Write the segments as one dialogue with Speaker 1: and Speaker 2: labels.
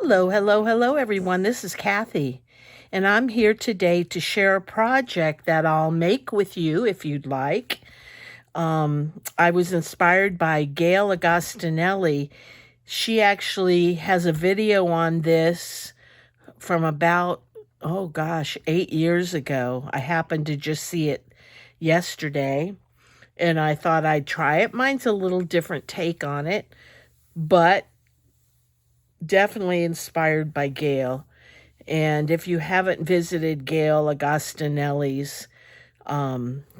Speaker 1: Hello, hello, hello, everyone. This is Kathy, and I'm here today to share a project that I'll make with you if you'd like. I was inspired by Gail Agostinelli. She actually has a video on this from about, 8 years ago. I happened to just see it yesterday, and I thought I'd try it. Mine's a little different take on it, but definitely inspired by Gail. And if you haven't visited Gail Agostinelli's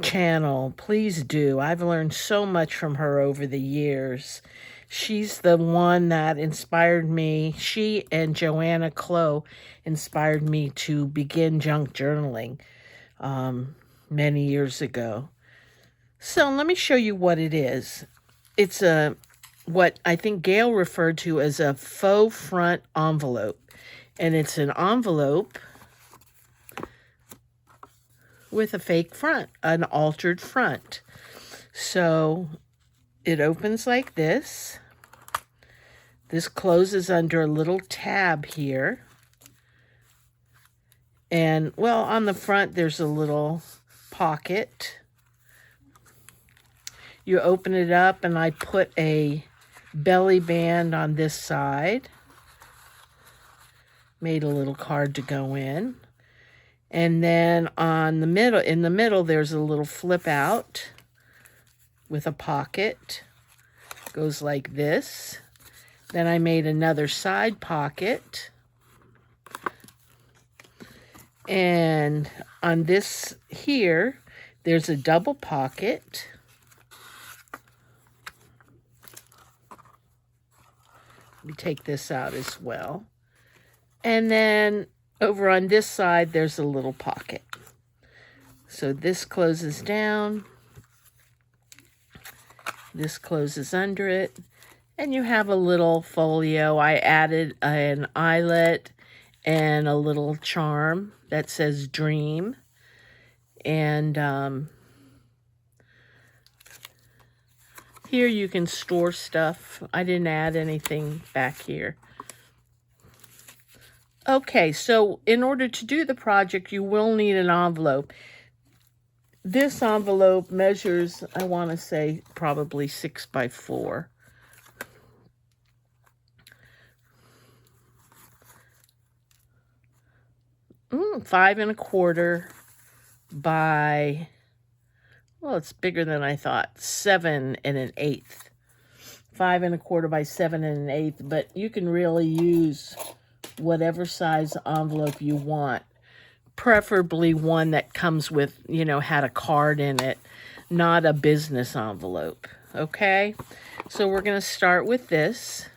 Speaker 1: channel, please do. I've learned so much from her over the years. She's the one that inspired me. She and Joanna Clow inspired me to begin junk journaling many years ago. So let me show you what it is. It's what I think Gail referred to as a faux front envelope. And it's an envelope with a fake front, an altered front. So it opens like this. This closes under a little tab here. And, well, on the front there's a little pocket. You open it up, and I put a belly band on this side. Made a little card to go in. And then in the middle, there's a little flip out with a pocket. Goes like this. Then I made another side pocket. And on this here, there's a double pocket. Let me take this out as well. And then over on this side, there's a little pocket. So this closes down. This closes under it. And you have a little folio. I added an eyelet and a little charm that says dream. And here you can store stuff. I didn't add anything back here. Okay, so in order to do the project, you will need an envelope. This envelope measures, I want to say, probably 6 by 4. Five and a quarter by, well, it's bigger than I thought, 7 1/8. 5 and a quarter by 7 1/8, but you can really use whatever size envelope you want, preferably one that comes with, had a card in it, not a business envelope. Okay, so we're going to start with this.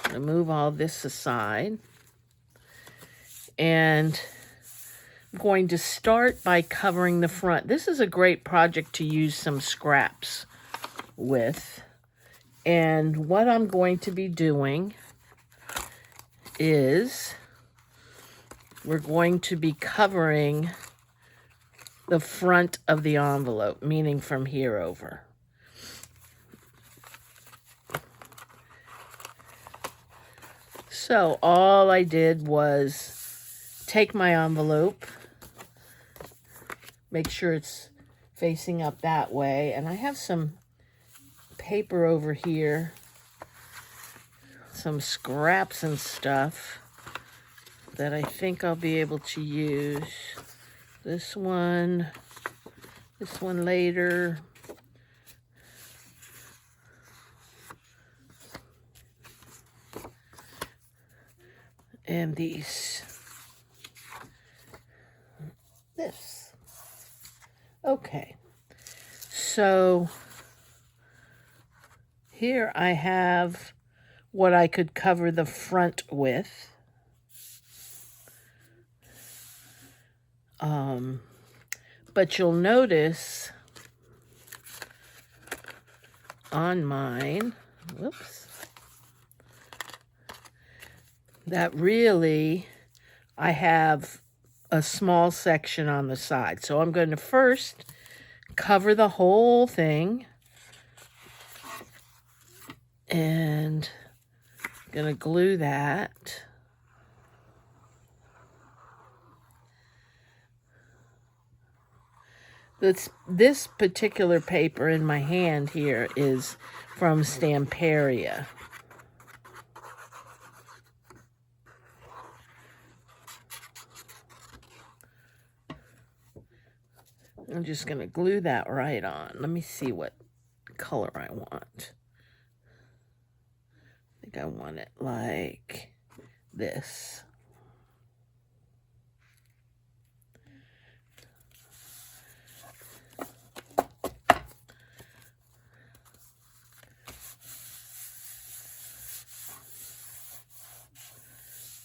Speaker 1: I'm going to move all this aside, and I'm going to start by covering the front. This is a great project to use some scraps with, and what I'm going to be doing is we're going to be covering the front of the envelope, meaning from here over. So all I did was take my envelope, make sure it's facing up that way, and I have some paper over here, some scraps and stuff that I think I'll be able to use. This one later. And this. Okay. So here I have what I could cover the front with. But you'll notice on mine, that really I have a small section on the side. So I'm going to first cover the whole thing and Gonna glue that. This particular paper in my hand here is from Stamperia. I'm just going to glue that right on. Let me see what color I want. I think I want it like this.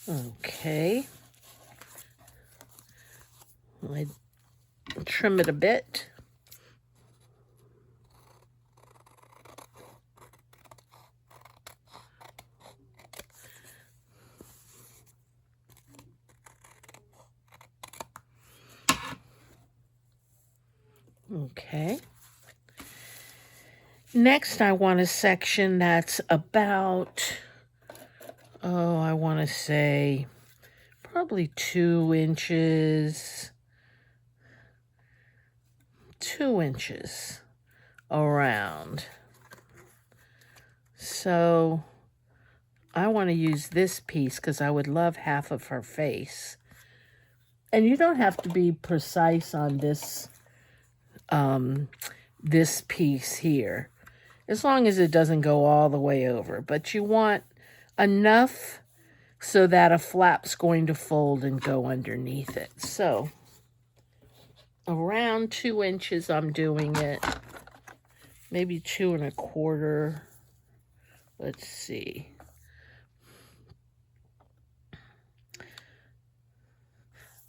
Speaker 1: Okay. I trim it a bit. Okay. Next, I want a section that's about, oh, I want to say probably 2 inches. 2 inches around. So I want to use this piece because I would love half of her face. And you don't have to be precise on this this piece here, as long as it doesn't go all the way over. But you want enough so that a flap's going to fold and go underneath it. So around 2 inches I'm doing it, maybe 2 1/4. Let's see.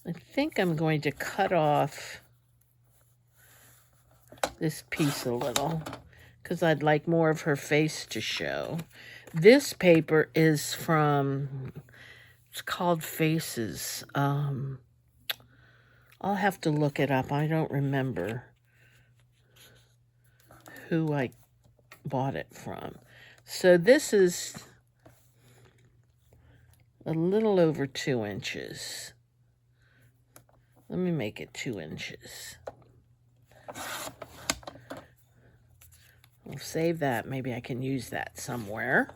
Speaker 1: I think I'm going to cut off this piece a little because I'd like more of her face to show. This paper is from, it's called Faces. I'll have to look it up. I don't remember who I bought it from. So this is a little over 2 inches. Let me make it 2 inches. I'll save that. Maybe I can use that somewhere.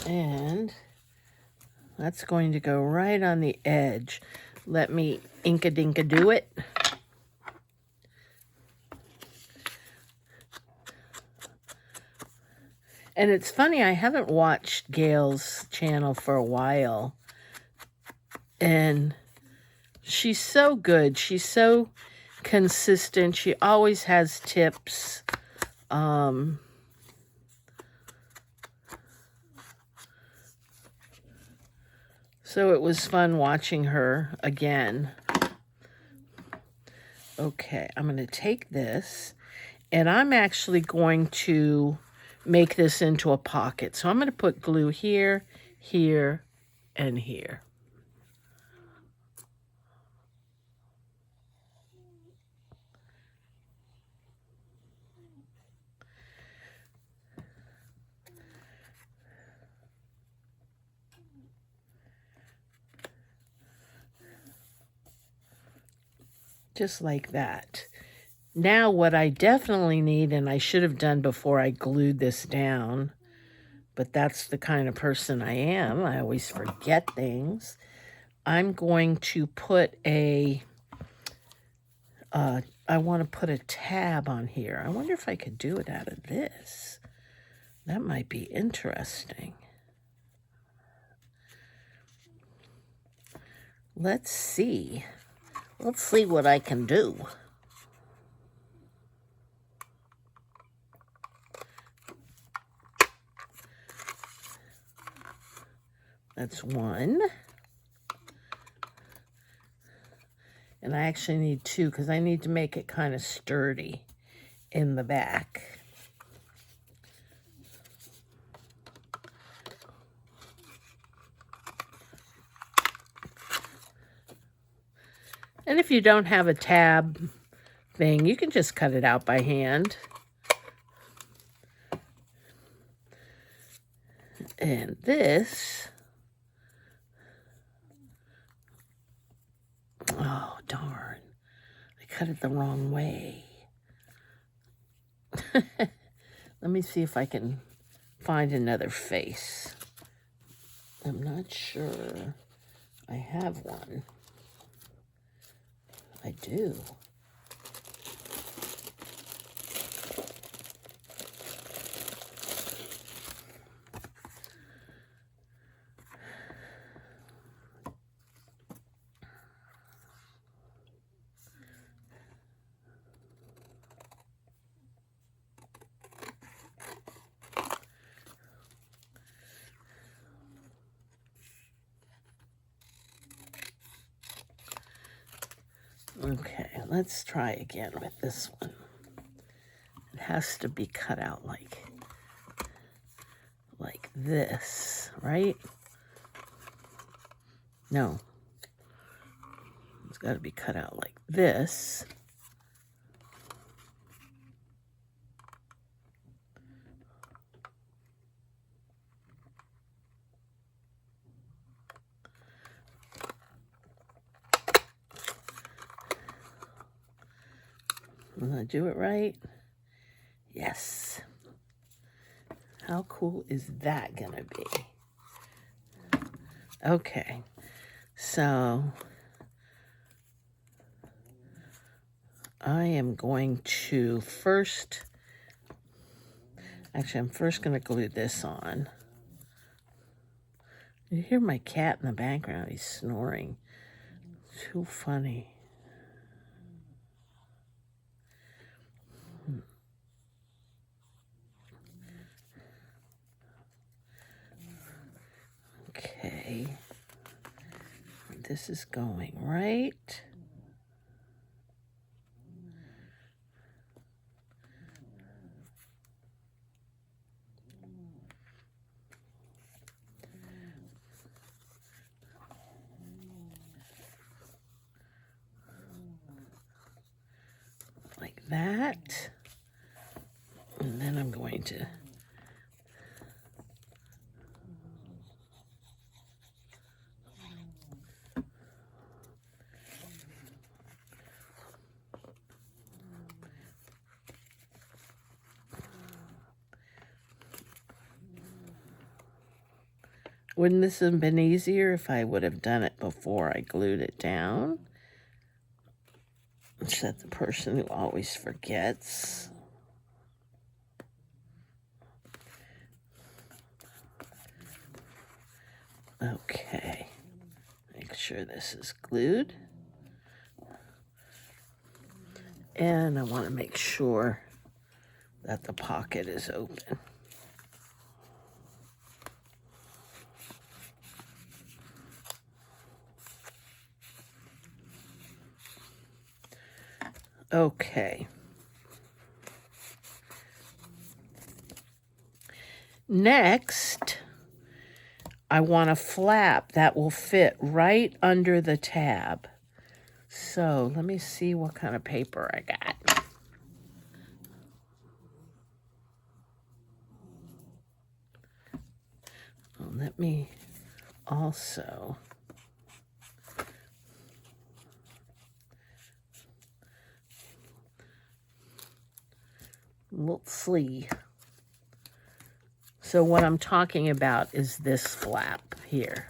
Speaker 1: And that's going to go right on the edge. Let me Inka-dinka do it. And it's funny, I haven't watched Gail's channel for a while. And she's so good. She's so consistent. She always has tips. So it was fun watching her again. Okay, I'm going to take this, and I'm actually going to make this into a pocket. So I'm going to put glue here, here, and here. Just like that. Now what I definitely need, and I should have done before I glued this down, but that's the kind of person I am. I always forget things. I'm going to put a, I want to put a tab on here. I wonder if I could do it out of this. That might be interesting. Let's see. Let's see what I can do. That's one. And I actually need 2 because I need to make it kind of sturdy in the back. And if you don't have a tab thing, you can just cut it out by hand. And this, oh, darn. I cut it the wrong way. Let me see if I can find another face. I'm not sure I have one. I do. Okay, let's try again with this one. It has to be cut out like this, right? No. It's got to be cut out like this. Will I do it right? Yes. How cool is that gonna be? Okay, so I am going to first, actually I'm first gonna glue this on. You hear my cat in the background, he's snoring. Too funny. Okay, this is going right. Like that. And then I'm going to wouldn't this have been easier if I would have done it before I glued it down? Except the person who always forgets. Okay, make sure this is glued. And I want to make sure that the pocket is open. Okay. Next, I want a flap that will fit right under the tab. So let me see what kind of paper I got. Let me also let's see. So what I'm talking about is this flap here.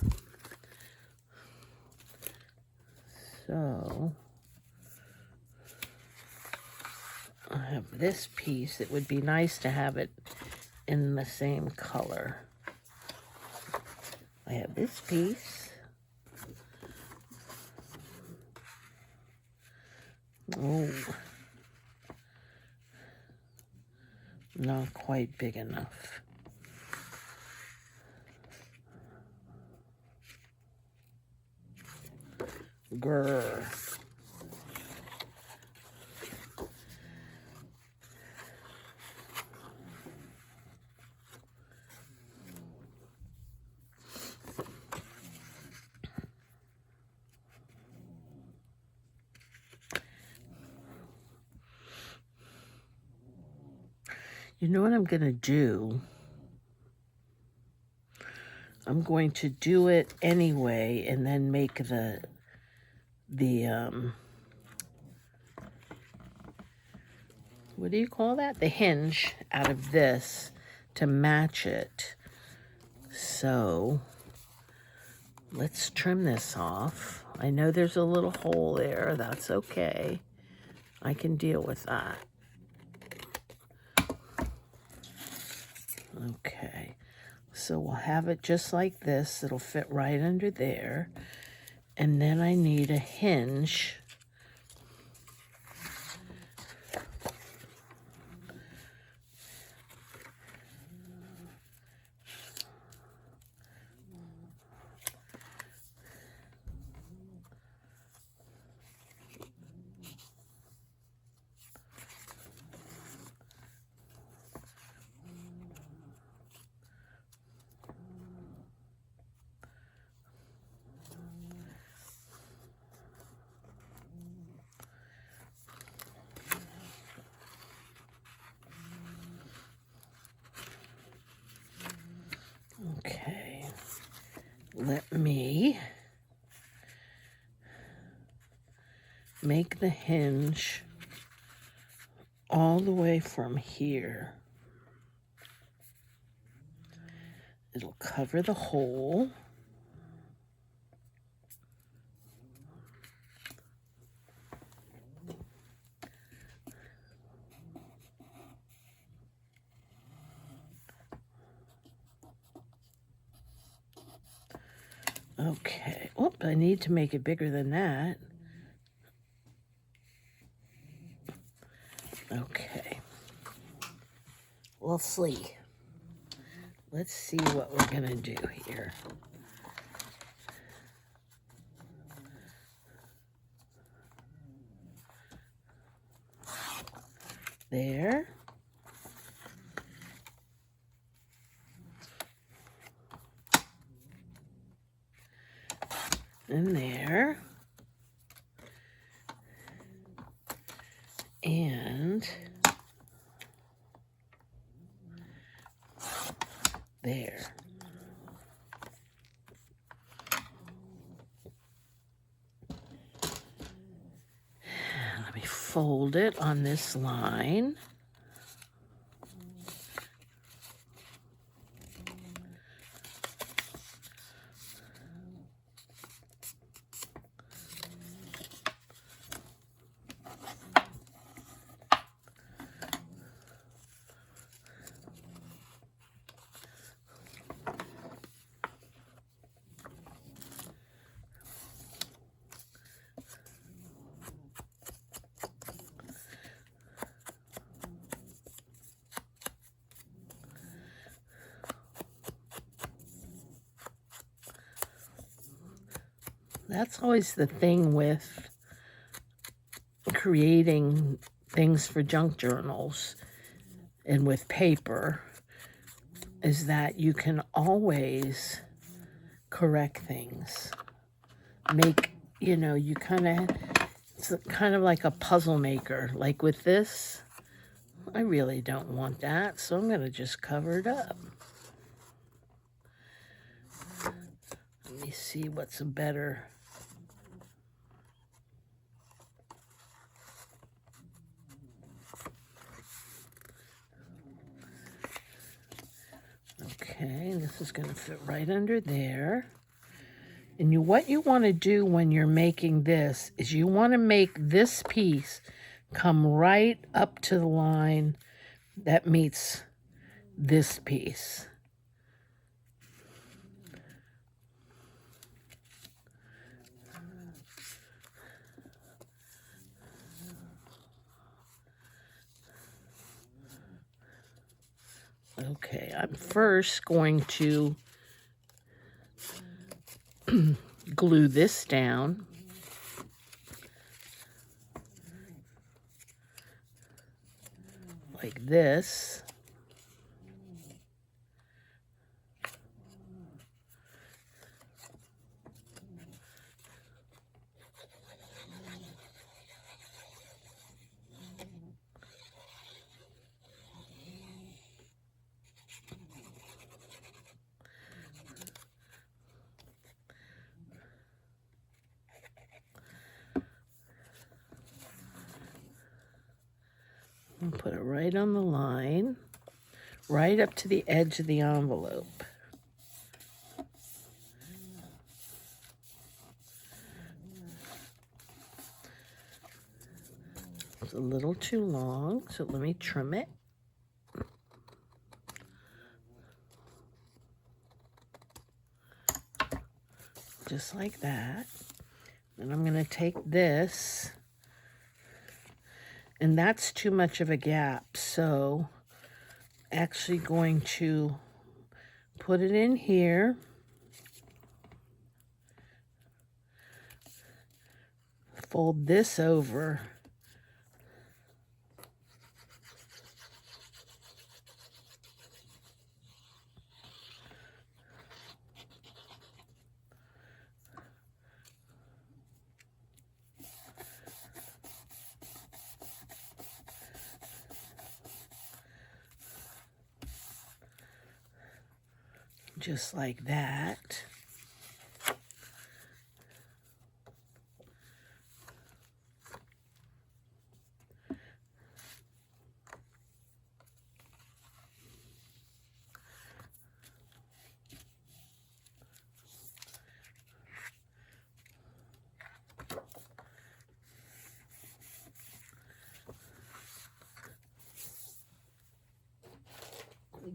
Speaker 1: So I have this piece. It would be nice to have it in the same color. I have this piece. Oh, not quite big enough. Grr. You know what I'm going to do? I'm going to do it anyway and then make the what do you call that? The hinge out of this to match it. So let's trim this off. I know there's a little hole there. That's okay. I can deal with that. Okay. So we'll have it just like this. It'll fit right under there. And then I need a hinge. Okay, let me make the hinge all the way from here. It'll cover the hole. Okay, oh, I need to make it bigger than that. Okay, we'll see. Let's see what we're gonna do here. There. And there. And there. Let me fold it on this line. That's always the thing with creating things for junk journals and with paper, is that you can always correct things. Make, you know, you it's kind of like a puzzle maker. Like with this, I really don't want that, so I'm going to just cover it up. Let me see what's a better... Okay, this is going to fit right under there. And what you want to do when you're making this is you want to make this piece come right up to the line that meets this piece. Okay, I'm first going to glue this down. Like this. And put it right on the line, right up to the edge of the envelope. It's a little too long, so let me trim it. Just like that. And I'm going to take this, and that's too much of a gap, so actually going to put it in here. Fold this over. Just like that.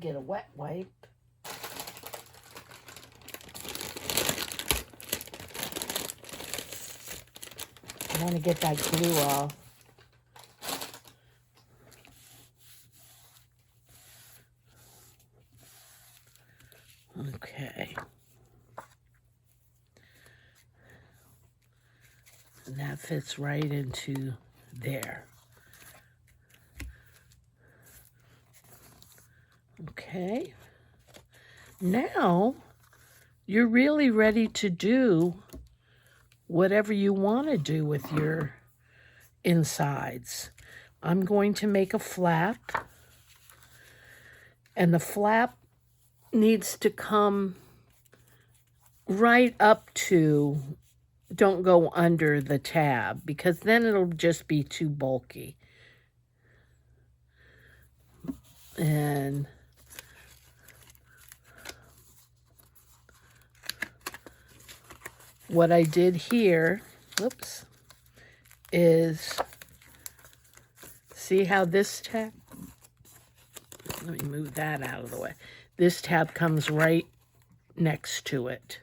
Speaker 1: Get a wet wipe. I want to get that glue off. Okay. And that fits right into there. Okay. Now you're really ready to do whatever you want to do with your insides. I'm going to make a flap, and the flap needs to come right up to, don't go under the tab, because then it'll just be too bulky. And what I did here, whoops, is see how this tab, let me move that out of the way. This tab comes right next to it.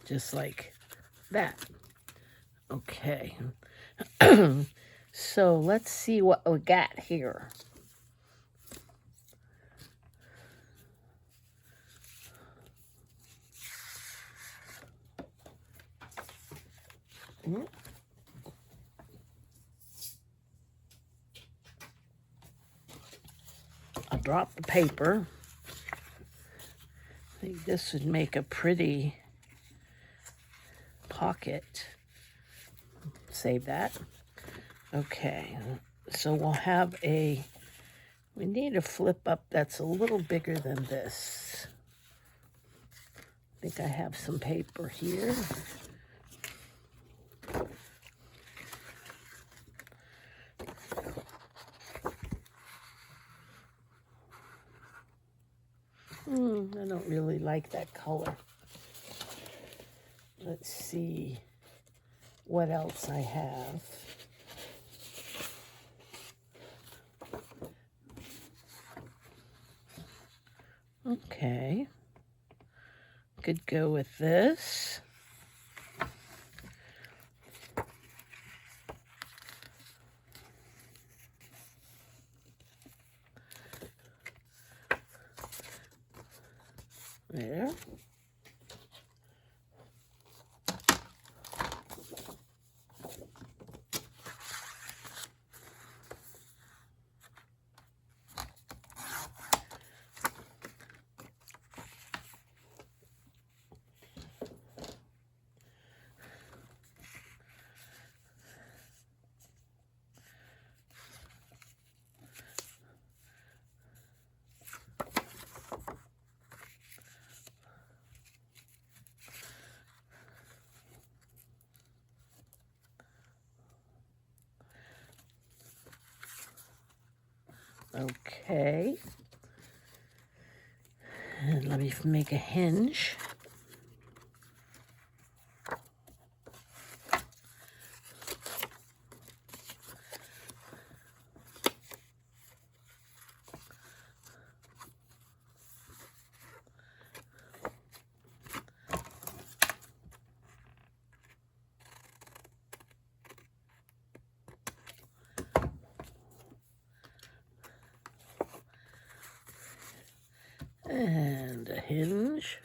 Speaker 1: Just like that. Okay. So let's see what we got here. I dropped the paper. I think this would make a pretty pocket. Save that. Okay, so we'll have we need a flip up that's a little bigger than this. I think I have some paper here. I don't really like that color. Let's see what else I have. Okay. Could go with this. There. Okay. And let me make a hinge. And a hinge.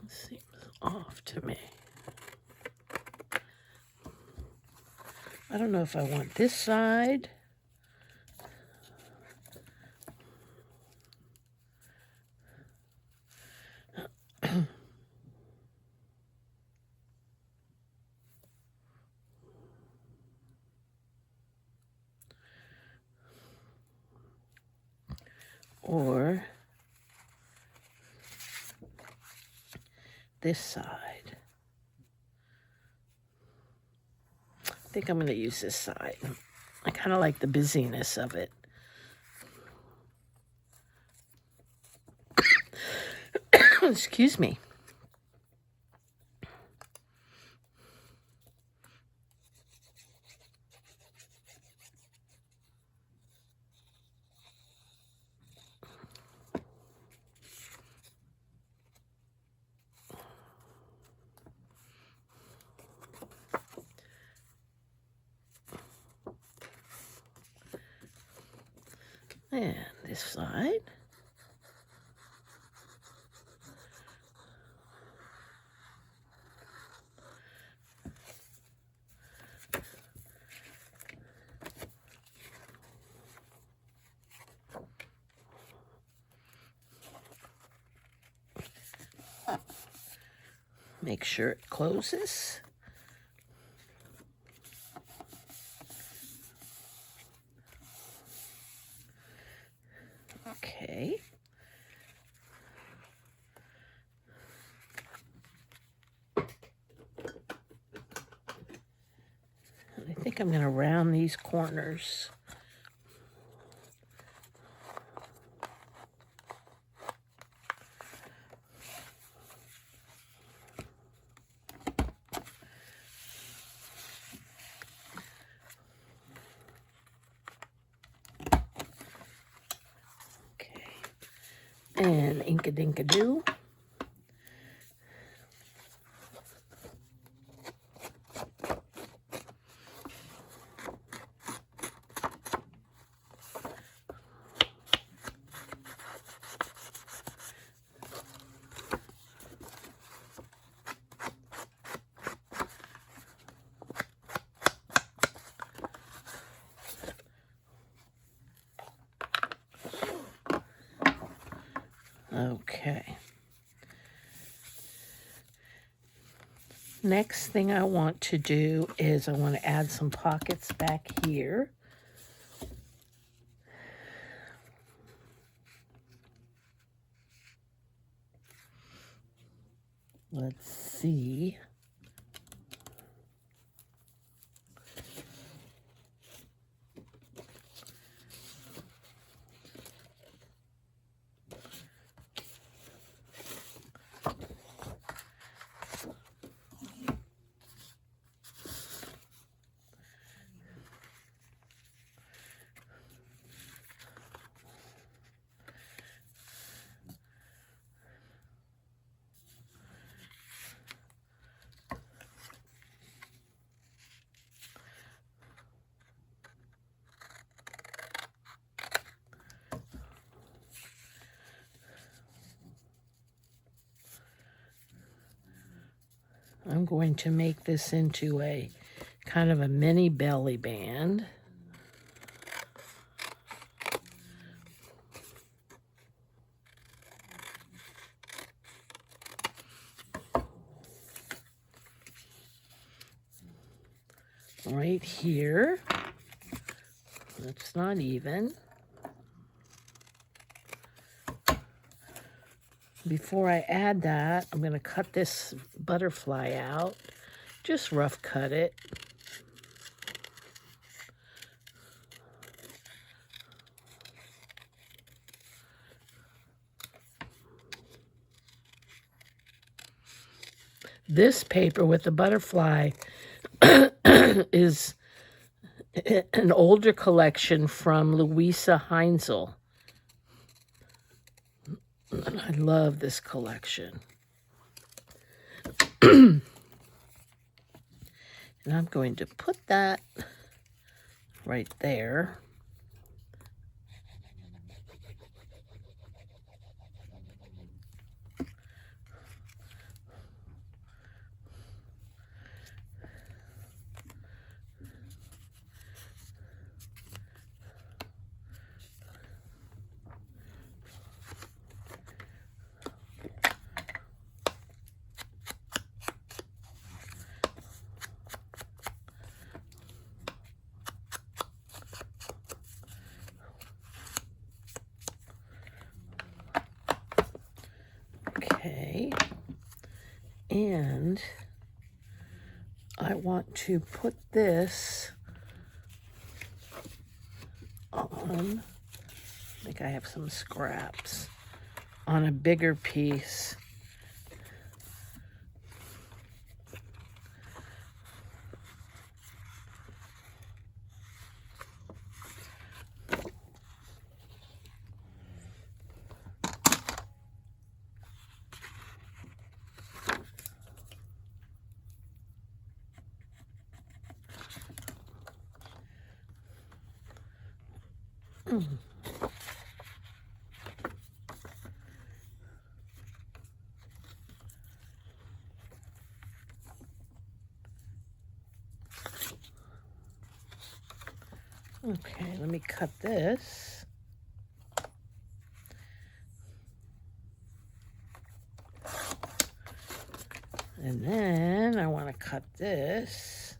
Speaker 1: Seems off to me. I don't know if I want this side. Or this side. I think I'm going to use this side. I kind of like the busyness of it. Excuse me. And this side. Make sure it closes. Okay. I think I'm going to round these corners. Okay. And ink-a-dink-a-doo. Okay. Next thing I want to do is I want to add some pockets back here. Let's see. I'm going to make this into a kind of a mini belly band. Right here. That's not even. Before I add that, I'm going to cut this butterfly out. Just rough cut it. This paper with the butterfly is an older collection from Louisa Heinzel. And I love this collection. And I'm going to put that right there. Okay, and I want to put this on, I think I have some scraps, on a bigger piece. Okay, let me cut this. And then I want to cut this.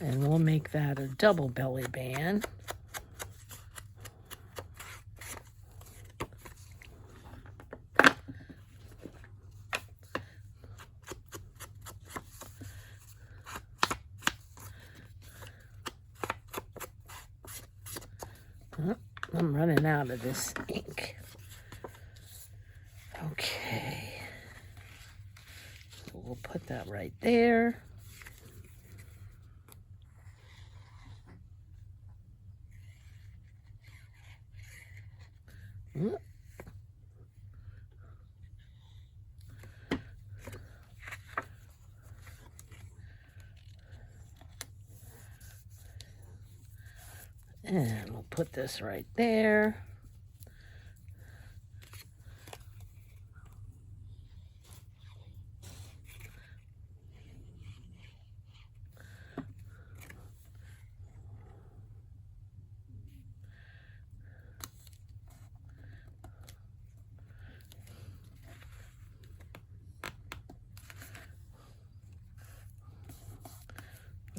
Speaker 1: And we'll make that a double belly band. Oh, I'm running out of this ink. Okay. So we'll put that right there. And we'll put this right there.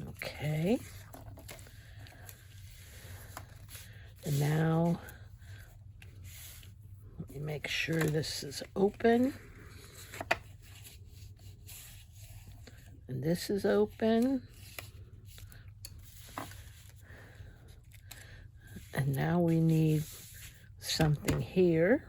Speaker 1: Okay. And now, let me make sure this is open. And this is open. And now we need something here.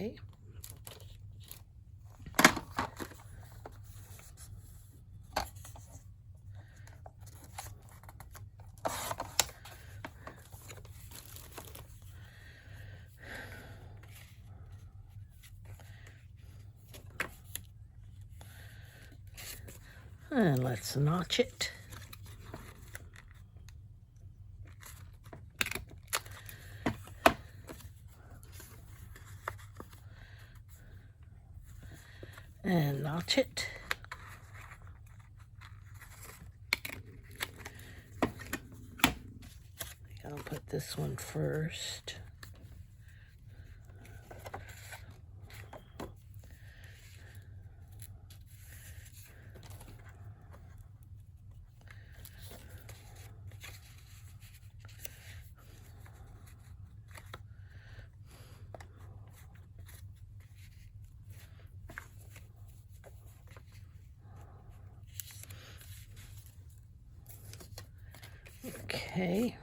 Speaker 1: Okay. And let's notch it. And notch it. I'll put this one first. Okay.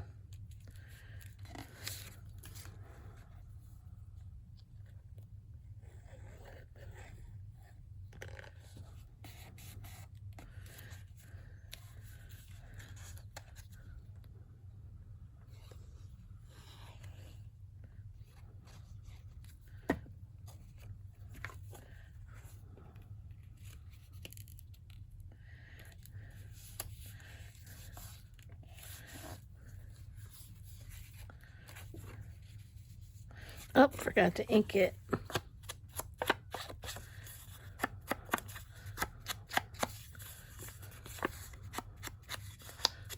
Speaker 1: Oh, forgot to ink it.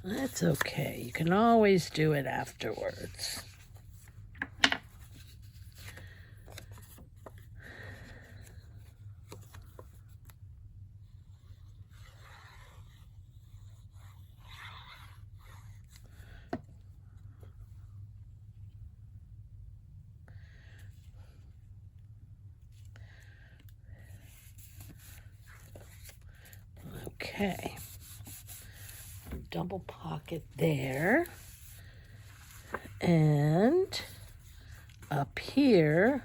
Speaker 1: That's okay. You can always do it afterwards. Okay. Double pocket there. And up here,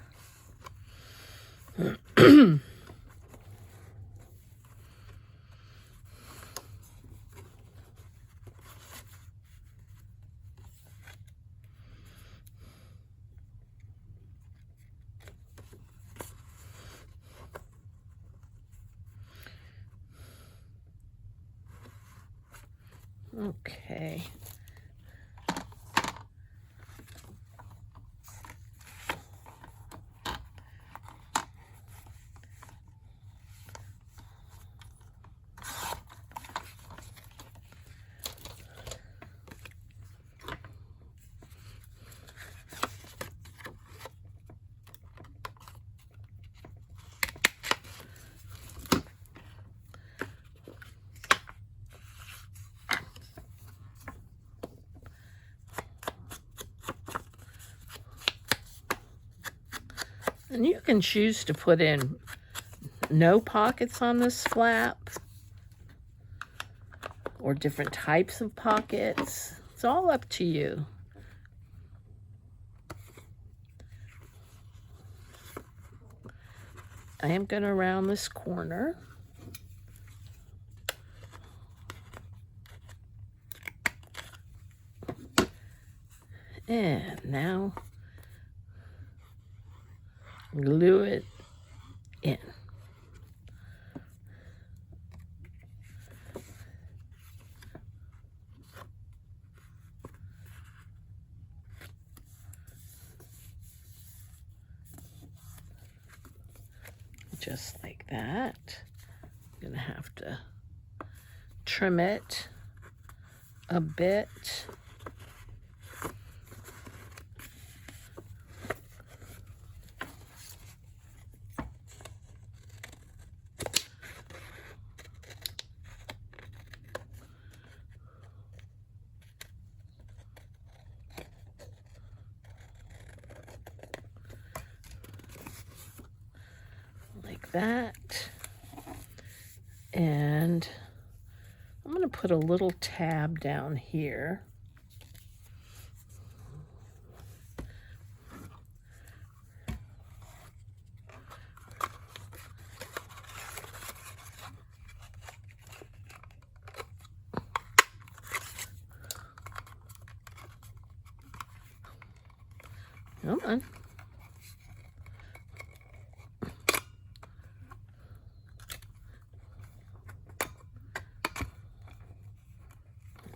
Speaker 1: okay. And you can choose to put in no pockets on this flap or different types of pockets. It's all up to you. I am going to round this corner. And now glue it in. Just like that. I'm going to have to trim it a bit. Like that. And I'm going to put a little tab down here. Come on.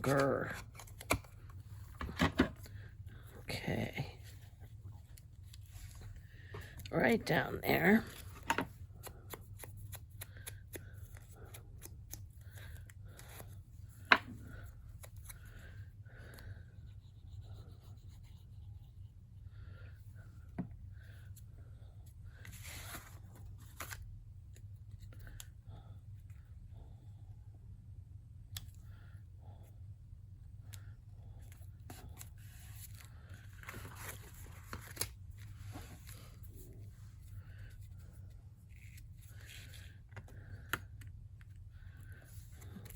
Speaker 1: Grr. Okay. Right down there.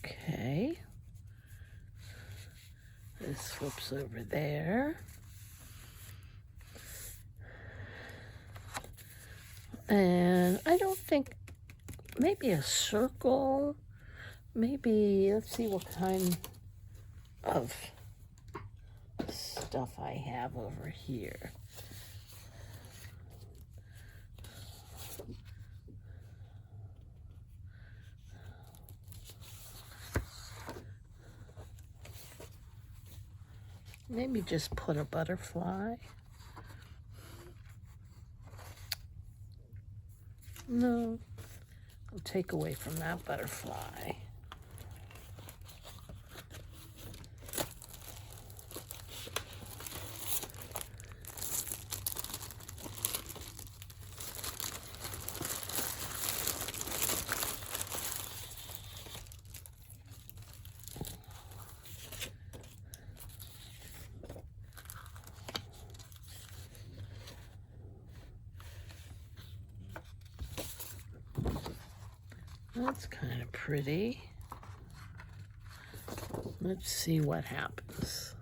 Speaker 1: Okay. This flips over there. And I don't think, maybe a circle. Maybe, let's see what kind of stuff I have over here. Maybe just put a butterfly. No, I'll take away from that butterfly. That's kind of pretty. Let's see what happens.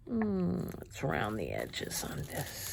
Speaker 1: Let's round the edges on this.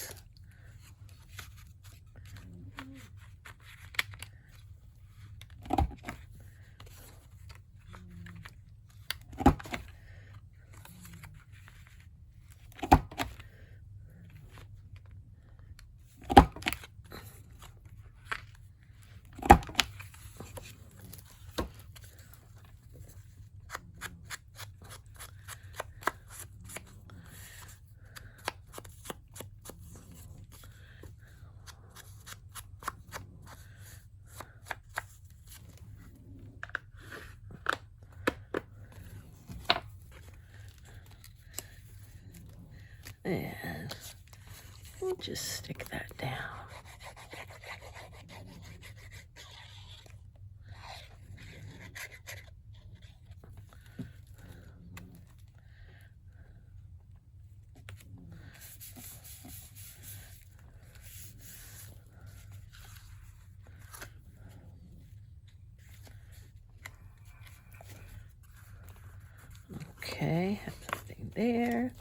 Speaker 1: And we'll just stick that down. Okay, have something there.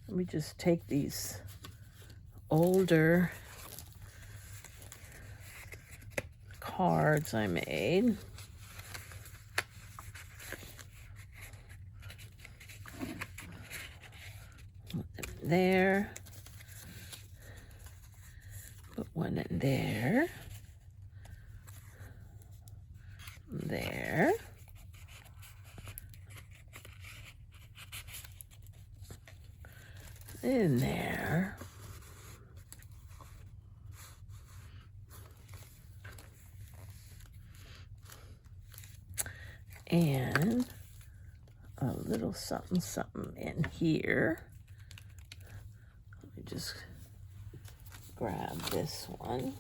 Speaker 1: Let me just take these older cards I made. Put them there. Put one in there. There. In there. And a little something something in here. just grab this one.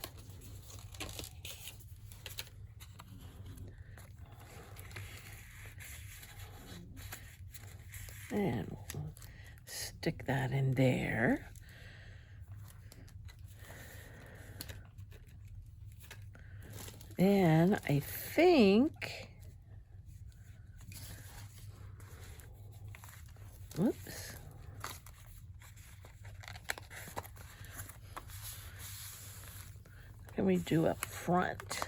Speaker 1: And we'll stick that in there. And I think, oops. What can we do up front?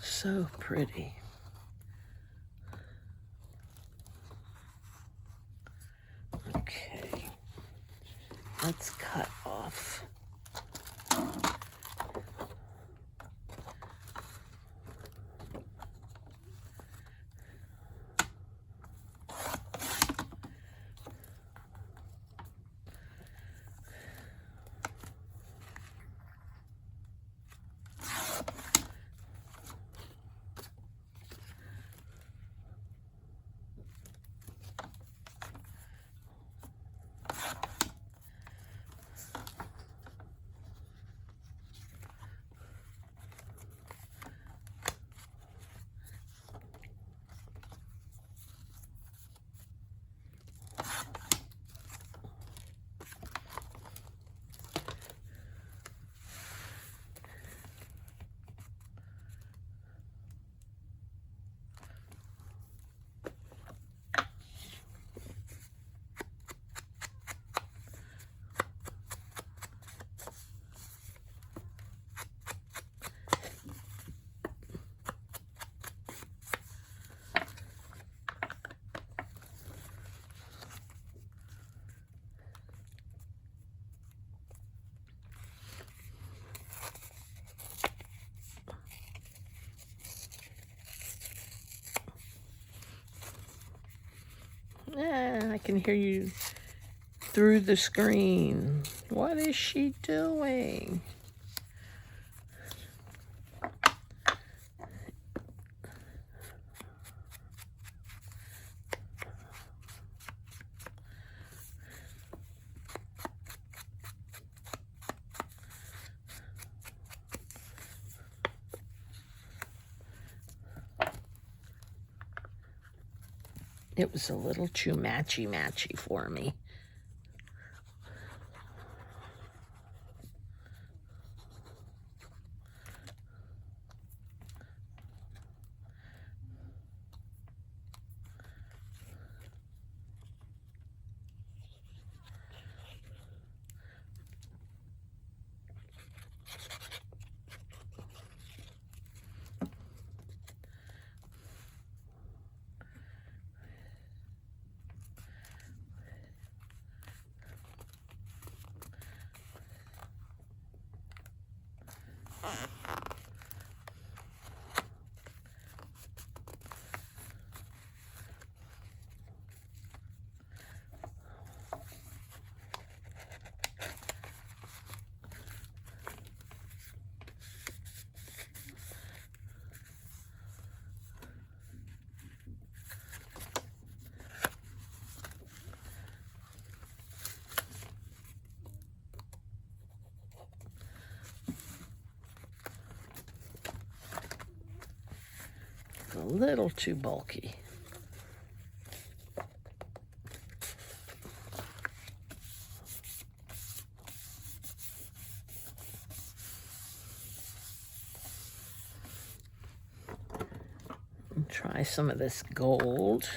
Speaker 1: So pretty. Okay, let's cut off. I can hear you through the screen. What is she doing? It was a little too matchy for me. A little too bulky. And try some of this gold.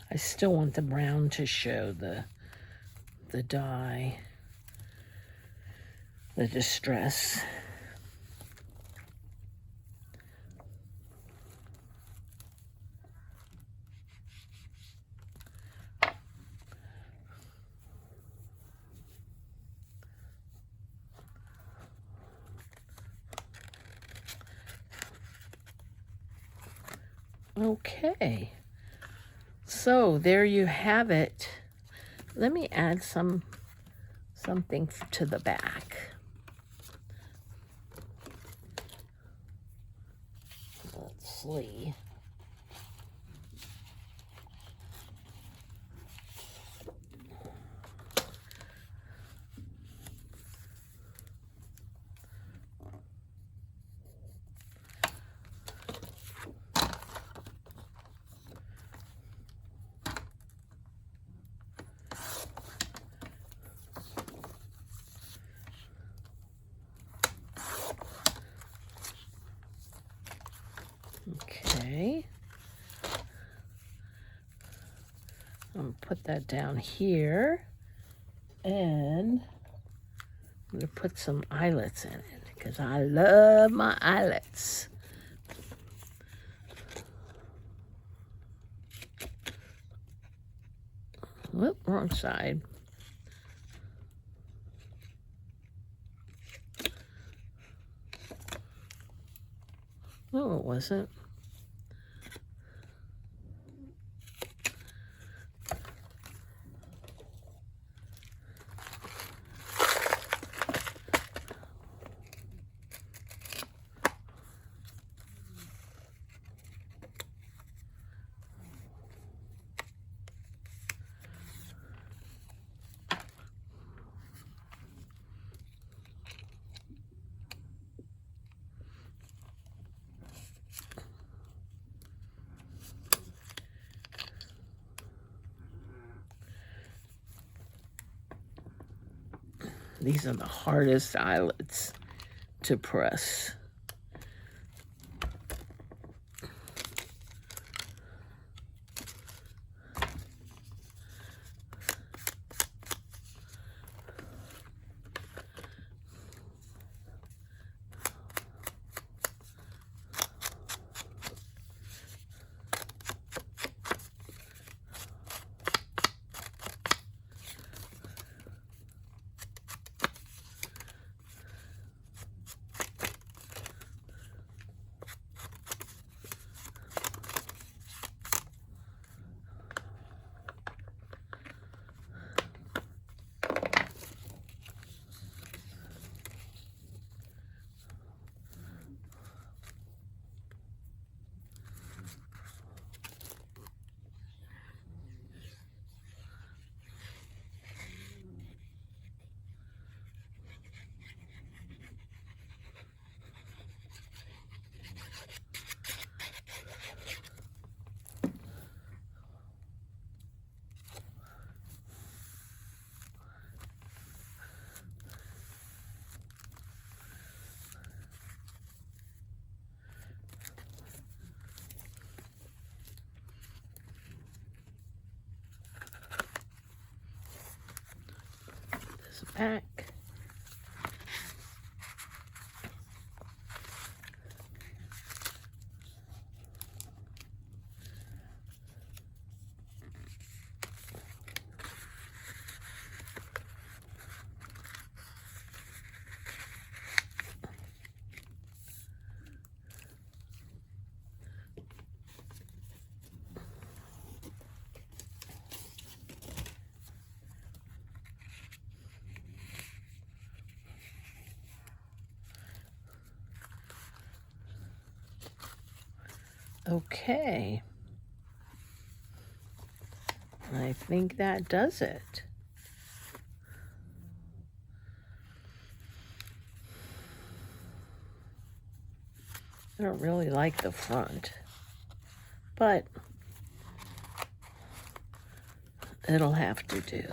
Speaker 1: I still want the brown to show the dye, the distress. Okay, so there you have it. Let me add something to the back. Let's see. Okay. I'm going to put that down here, and I'm going to put some eyelets in it because I love my eyelets. Whoop, wrong side. No, it wasn't. These are the hardest eyelets to press. Back. Okay. I think that does it. I don't really like the front, but it'll have to do.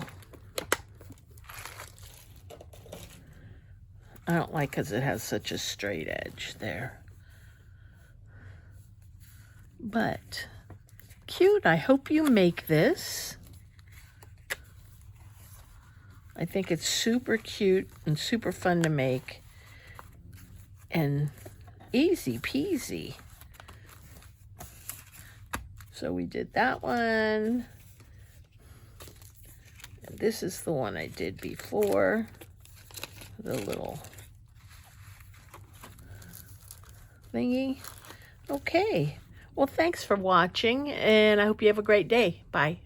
Speaker 1: I don't like because it has such a straight edge there. But cute. I hope you make this. I think it's super cute and super fun to make. And easy peasy. So we did that one. And this is the one I did before. The little thingy. Okay. Well, thanks for watching, and I hope you have a great day. Bye.